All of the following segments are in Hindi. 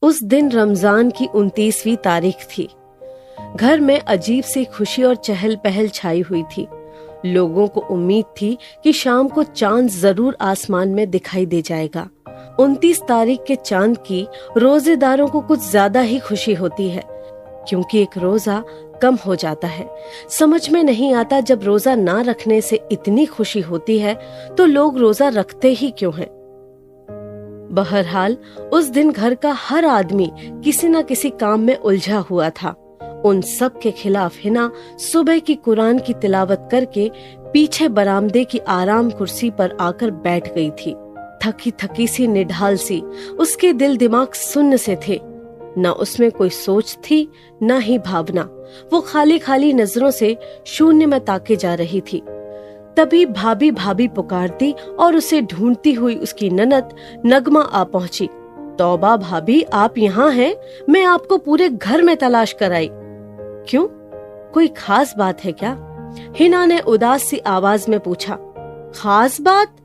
उस दिन रमजान की 29वीं तारीख थी। घर में अजीब सी खुशी और चहल पहल छाई हुई थी। लोगों को उम्मीद थी कि शाम को चांद जरूर आसमान में दिखाई दे जाएगा। 29 तारीख के चांद की रोजेदारों को कुछ ज्यादा ही खुशी होती है, क्योंकि एक रोजा कम हो जाता है। समझ में नहीं आता, जब रोजा ना रखने से इतनी खुशी होती है तो लोग रोजा रखते ही क्यों हैं। बहरहाल उस दिन घर का हर आदमी किसी न किसी काम में उलझा हुआ था। उन सब के खिलाफ हिना सुबह की कुरान की तिलावत करके पीछे बरामदे की आराम कुर्सी पर आकर बैठ गई थी। थकी थकी सी, निढाल सी, उसके दिल दिमाग सुन्न से थे। न उसमें कोई सोच थी, न ही भावना। वो खाली खाली नजरों से शून्य में ताके जा रही थी। तभी भाभी भाभी पुकारती और उसे ढूंढती हुई उसकी ननद नगमा आ पहुंची। तौबा भाभी, आप यहाँ हैं? मैं आपको पूरे घर में तलाश कर आई। क्यों, कोई खास बात है क्या? हिना ने उदास सी आवाज में पूछा। खास बात?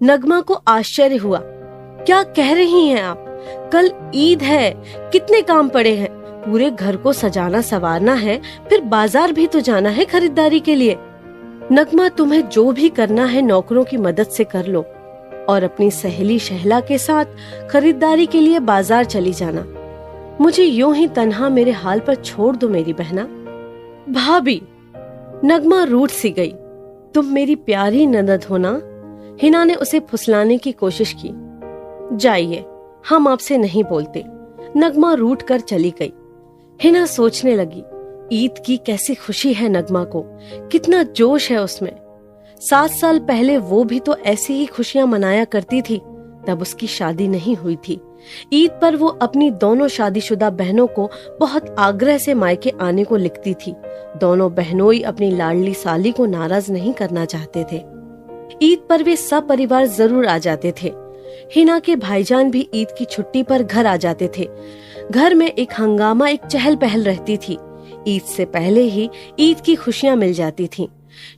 नगमा को आश्चर्य हुआ। क्या कह रही हैं आप? कल ईद है, कितने काम पड़े हैं। पूरे घर को सजाना संवारना है, फिर बाजार भी तो जाना है खरीदारी के लिए। नगमा, तुम्हें जो भी करना है नौकरों की मदद से कर लो और अपनी सहेली शहला के साथ खरीदारी के लिए बाजार चली जाना। मुझे यूं ही तन्हा मेरे हाल पर छोड़ दो मेरी बहना। भाभी, नगमा रूठ सी गई। तुम मेरी प्यारी ननद हो ना? हिना ने उसे फुसलाने की कोशिश की। जाइए, हम आपसे नहीं बोलते। नगमा रूठ कर चली गई। हिना सोचने लगी, ईद की कैसी खुशी है नगमा को, कितना जोश है उसमें। 7 साल पहले वो भी तो ऐसी ही खुशियां मनाया करती थी। तब उसकी शादी नहीं हुई थी। ईद पर वो अपनी दोनों शादीशुदा बहनों को बहुत आग्रह से मायके आने को लिखती थी। दोनों बहनोई अपनी लाडली साली को नाराज नहीं करना चाहते थे। ईद पर वे सब परिवार जरूर आ जाते थे। हिना के भाईजान भी ईद की छुट्टी पर घर आ जाते थे। घर में एक हंगामा, एक चहल पहल रहती थी। ईद से पहले ही ईद की खुशियां मिल जाती थीं।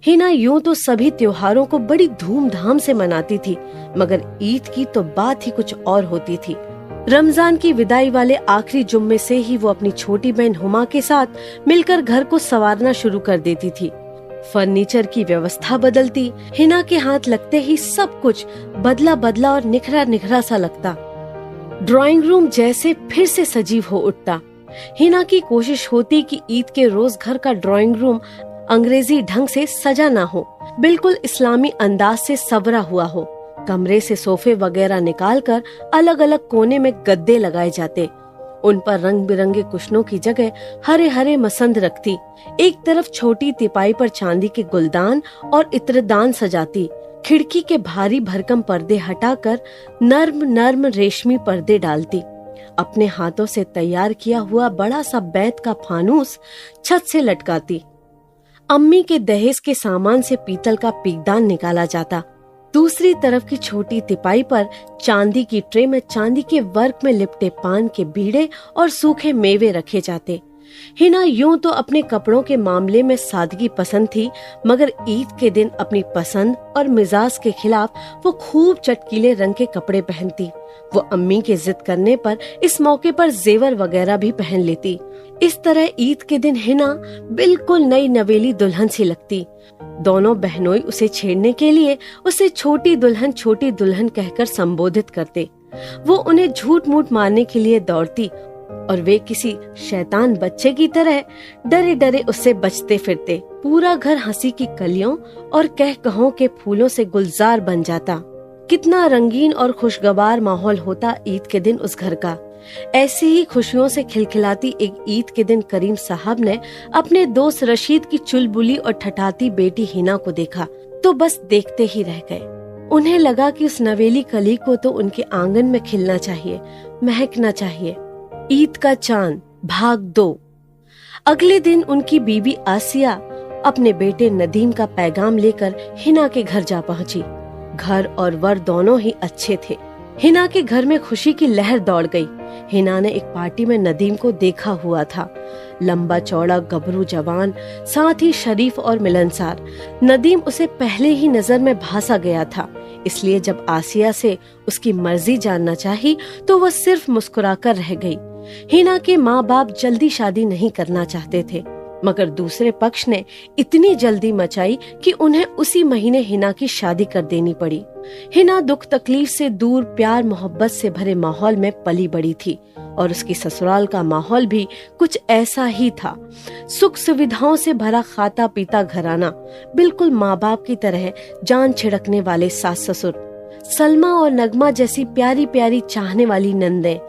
हिना यूं तो सभी त्योहारों को बड़ी धूमधाम से मनाती थी, मगर ईद की तो बात ही कुछ और होती थी। रमजान की विदाई वाले आखिरी जुम्मे से ही वो अपनी छोटी बहन हुमा के साथ मिलकर घर को संवारना शुरू कर देती थी। फर्नीचर की व्यवस्था बदलती, हिना के हाथ लगते ही सब कुछ बदला बदला और निखरा निखरा सा लगता। ड्राइंग रूम जैसे फिर से सजीव हो उठता। हिना की कोशिश होती कि ईद के रोज घर का ड्राइंग रूम अंग्रेजी ढंग से सजा ना हो, बिल्कुल इस्लामी अंदाज से संवरा हुआ हो। कमरे से सोफे वगैरह निकालकर अलग अलग कोने में गद्दे लगाए जाते। उन पर रंग बिरंगे कुशनों की जगह हरे हरे मसंद रखती। एक तरफ छोटी तिपाई पर चांदी के गुलदान और इत्रदान सजाती। खिड़की के भारी भरकम पर्दे हटाकर नर्म नर्म रेशमी पर्दे डालती। अपने हाथों से तैयार किया हुआ बड़ा सा बैत का फानूस छत से लटकाती। अम्मी के दहेज के सामान से पीतल का पीकदान निकाला जाता। दूसरी तरफ की छोटी तिपाई पर चांदी की ट्रे में चांदी के वर्क में लिपटे पान के बीड़े और सूखे मेवे रखे जाते। हिना यूं तो अपने कपड़ों के मामले में सादगी पसंद थी, मगर ईद के दिन अपनी पसंद और मिजाज के खिलाफ वो खूब चटकीले रंग के कपड़े पहनती। वो अम्मी के जिद करने पर इस मौके पर जेवर वगैरह भी पहन लेती। इस तरह ईद के दिन हिना बिल्कुल नई नवेली दुल्हन सी लगती। दोनों बहनोई उसे छेड़ने के लिए उसे छोटी दुल्हन कहकर संबोधित करते। वो उन्हें झूठ मूठ मारने के लिए दौड़ती और वे किसी शैतान बच्चे की तरह डरे डरे उससे बचते फिरते। पूरा घर हंसी की कलियों और कह कहों के फूलों से गुलजार बन जाता। कितना रंगीन और खुशगवार माहौल होता ईद के दिन उस घर का। ऐसी ही खुशियों से खिलखिलाती एक ईद के दिन करीम साहब ने अपने दोस्त रशीद की चुलबुली और ठठाती बेटी हिना को देखा तो बस देखते ही रह गए। उन्हें लगा कि उस नवेली कली को तो उनके आंगन में खिलना चाहिए, महकना चाहिए। ईद का चांद भाग 2। अगले दिन उनकी बीबी आसिया अपने बेटे नदीम का पैगाम लेकर हिना के घर जा पहुंची। घर और वर दोनों ही अच्छे थे। हिना के घर में खुशी की लहर दौड़ गई। हिना ने एक पार्टी में नदीम को देखा हुआ था। लंबा चौड़ा गबरू जवान, साथ ही शरीफ और मिलनसार। नदीम उसे पहले ही नजर में भासा गया था, इसलिए जब आसिया से उसकी मर्जी जानना चाही तो वह सिर्फ मुस्कुराकर रह गई। हिना के माँ बाप जल्दी शादी नहीं करना चाहते थे, मगर दूसरे पक्ष ने इतनी जल्दी मचाई कि उन्हें उसी महीने हिना की शादी कर देनी पड़ी। हिना दुख तकलीफ से दूर प्यार मोहब्बत से भरे माहौल में पली बड़ी थी और उसकी ससुराल का माहौल भी कुछ ऐसा ही था। सुख सुविधाओं से भरा खाता पीता घराना, बिल्कुल माँ बाप की तरह जान छिड़कने वाले सास ससुर, सलमा और नगमा जैसी प्यारी प्यारी चाहने वाली नंदें।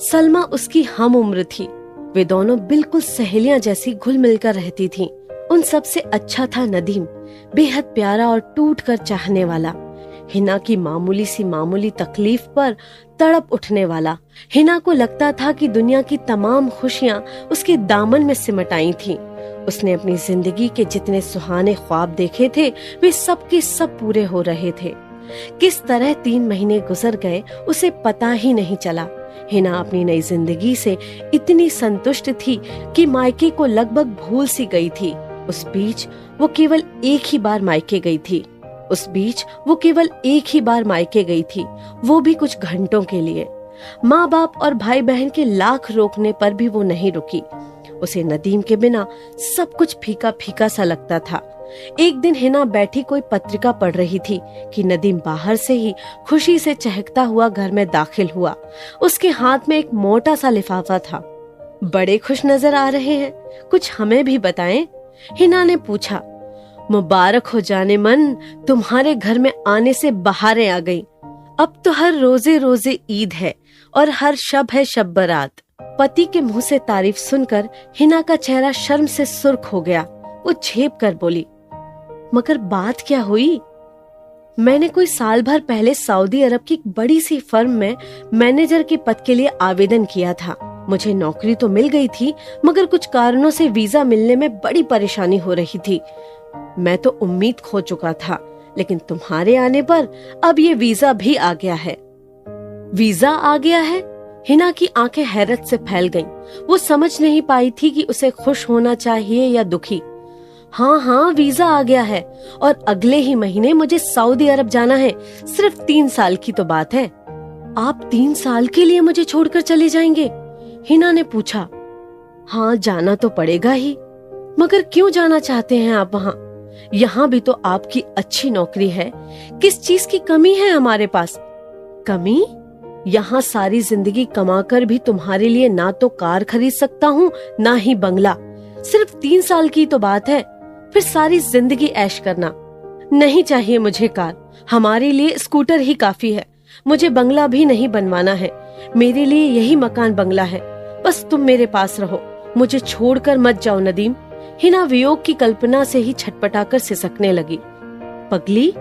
सलमा उसकी हम उम्र थी, वे दोनों बिल्कुल सहेलियां जैसी घुल मिलकर रहती थीं। उन सबसे अच्छा था नदीम, बेहद प्यारा और टूट कर चाहने वाला। हिना की मामूली तकलीफ पर तड़प उठने वाला। हिना को लगता था कि दुनिया की तमाम खुशियां उसके दामन में सिमट आई थीं। उसने अपनी जिंदगी के जितने सुहाने ख्वाब देखे थे, वे सब के सब पूरे हो रहे थे। किस तरह 3 महीने गुजर गए उसे पता ही नहीं चला। हिना अपनी नई जिंदगी से इतनी संतुष्ट थी कि मायके को लगभग भूल सी गई थी। उस बीच वो केवल एक ही बार मायके गई थी, वो भी कुछ घंटों के लिए। माँ बाप और भाई बहन के लाख रोकने पर भी वो नहीं रुकी। उसे नदीम के बिना सब कुछ फीका फीका सा लगता था। एक दिन हिना बैठी कोई पत्रिका पढ़ रही थी कि नदीम बाहर से ही खुशी से चहकता हुआ घर में दाखिल हुआ। उसके हाथ में एक मोटा सा लिफाफा था। बड़े खुश नजर आ रहे हैं, कुछ हमें भी बताएं, हिना ने पूछा। मुबारक हो जाने मन, तुम्हारे घर में आने से बहारें आ गईं। अब तो हर रोजे रोजे ईद है और हर शब है शब बरात। पति के मुंह से तारीफ सुनकर हिना का चेहरा शर्म से सुर्ख हो गया। वो झेप कर बोली, मगर बात क्या हुई? मैंने कोई साल भर पहले सऊदी अरब की एक बड़ी सी फर्म में मैनेजर के पद के लिए आवेदन किया था। मुझे नौकरी तो मिल गई थी, मगर कुछ कारणों से वीजा मिलने में बड़ी परेशानी हो रही थी। मैं तो उम्मीद खो चुका था, लेकिन तुम्हारे आने पर अब ये वीजा भी आ गया है। वीजा आ गया है? हिना की आंखें हैरत से फैल गईं। वो समझ नहीं पाई थी कि उसे खुश होना चाहिए या दुखी। हाँ, वीजा आ गया है और अगले ही महीने मुझे सऊदी अरब जाना है। सिर्फ 3 साल की तो बात है। आप 3 साल के लिए मुझे छोड़कर चले जाएंगे? हिना ने पूछा। हाँ, जाना तो पड़ेगा ही, मगर क्यों जाना चाहते हैं आप वहाँ? यहाँ भी तो आपकी अच्छी नौकरी है। किस चीज की कमी है हमारे पास? कमी? यहाँ सारी जिंदगी कमाकर भी तुम्हारे लिए ना तो कार खरीद सकता हूँ, ना ही बंगला। सिर्फ 3 साल की तो बात है, फिर सारी जिंदगी ऐश करना। नहीं चाहिए मुझे कार, हमारे लिए स्कूटर ही काफी है। मुझे बंगला भी नहीं बनवाना है, मेरे लिए यही मकान बंगला है। बस तुम मेरे पास रहो, मुझे छोड़कर मत जाओ नदीम। हिना वियोग की कल्पना से ही छटपटाकर सिसकने लगी। पगली,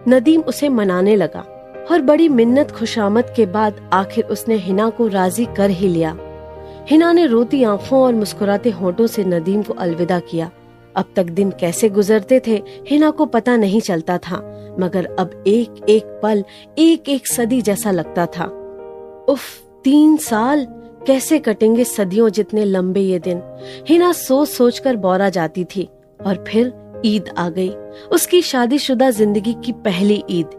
नदीम उसे मनाने लगा और बड़ी मिन्नत खुशामद के बाद आखिर उसने हिना को राजी कर ही लिया। हिना ने रोती आंखों और मुस्कुराते होठों से नदीम को अलविदा किया। अब तक दिन कैसे गुजरते थे हिना को पता नहीं चलता था, मगर अब एक एक पल एक एक सदी जैसा लगता था। उफ, 3 साल कैसे कटेंगे सदियों जितने लंबे ये दिन। हिना सोच सोच कर बौरा जाती थी। और फिर ईद आ गई, उसकी शादीशुदा जिंदगी की पहली ईद।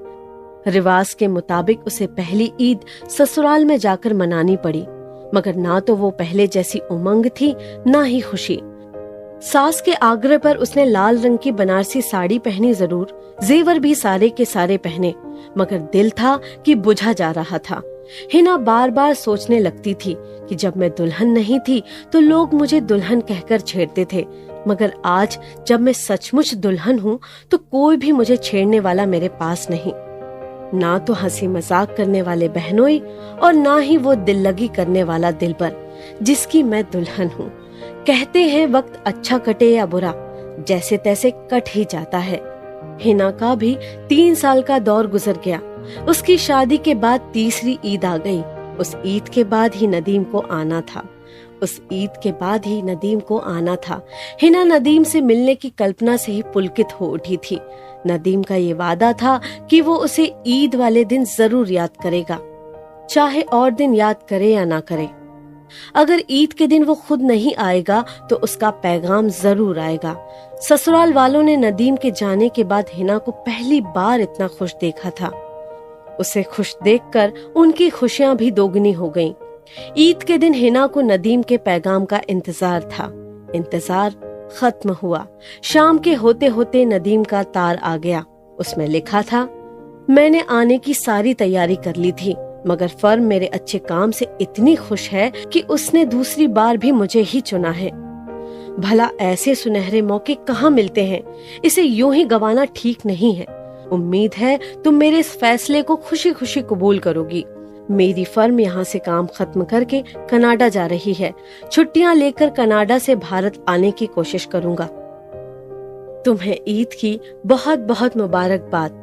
रिवाज के मुताबिक उसे पहली ईद ससुराल में जाकर मनानी पड़ी, मगर ना तो वो पहले जैसी उमंग थी, ना ही खुशी। सास के आग्रह पर उसने लाल रंग की बनारसी साड़ी पहनी जरूर, जेवर भी सारे के सारे पहने, मगर दिल था कि बुझा जा रहा था। हिना बार बार सोचने लगती थी कि जब मैं दुल्हन नहीं थी तो लोग मुझे दुल्हन कहकर छेड़ते थे, मगर आज जब मैं सचमुच दुल्हन हूँ तो कोई भी मुझे छेड़ने वाला मेरे पास नहीं। ना तो हंसी मजाक करने वाले बहनोई और ना ही वो दिल लगी करने वाला दिलबर जिसकी मैं दुल्हन हूँ। कहते हैं वक्त अच्छा कटे या बुरा, जैसे तैसे कट ही जाता है। हिना का भी 3 साल का दौर गुजर गया। उसकी शादी के बाद तीसरी ईद आ गई। उस ईद के बाद ही नदीम को आना था। हिना नदीम से मिलने की कल्पना से ही पुलकित हो उठी थी। नदीम का ये वादा था कि वो उसे ईद वाले दिन जरूर याद करेगा। चाहे और दिन याद करे या ना करे। अगर ईद के दिन वो खुद नहीं आएगा तो उसका पैगाम जरूर आएगा। ससुराल वालों ने नदीम के जाने के बाद हिना को पहली बार इतना खुश देखा था। उसे खुश देखकर उनकी खुशियां भी दोगुनी हो गईं। ईद के दिन हिना को नदीम के पैगाम का इंतजार था। इंतजार खत्म हुआ। शाम के होते होते नदीम का तार आ गया। उसमें लिखा था, मैंने आने की सारी तैयारी कर ली थी, मगर फर्म मेरे अच्छे काम से इतनी खुश है कि उसने दूसरी बार भी मुझे ही चुना है। भला ऐसे सुनहरे मौके कहाँ मिलते हैं, इसे यूं ही गंवाना ठीक नहीं है। उम्मीद है तुम मेरे इस फैसले को खुशी खुशी कबूल करोगी। मेरी फर्म यहाँ से काम खत्म करके कनाडा जा रही है। छुट्टियां लेकर कनाडा से भारत आने की कोशिश करूंगा। तुम्हें ईद की बहुत बहुत मुबारकबाद।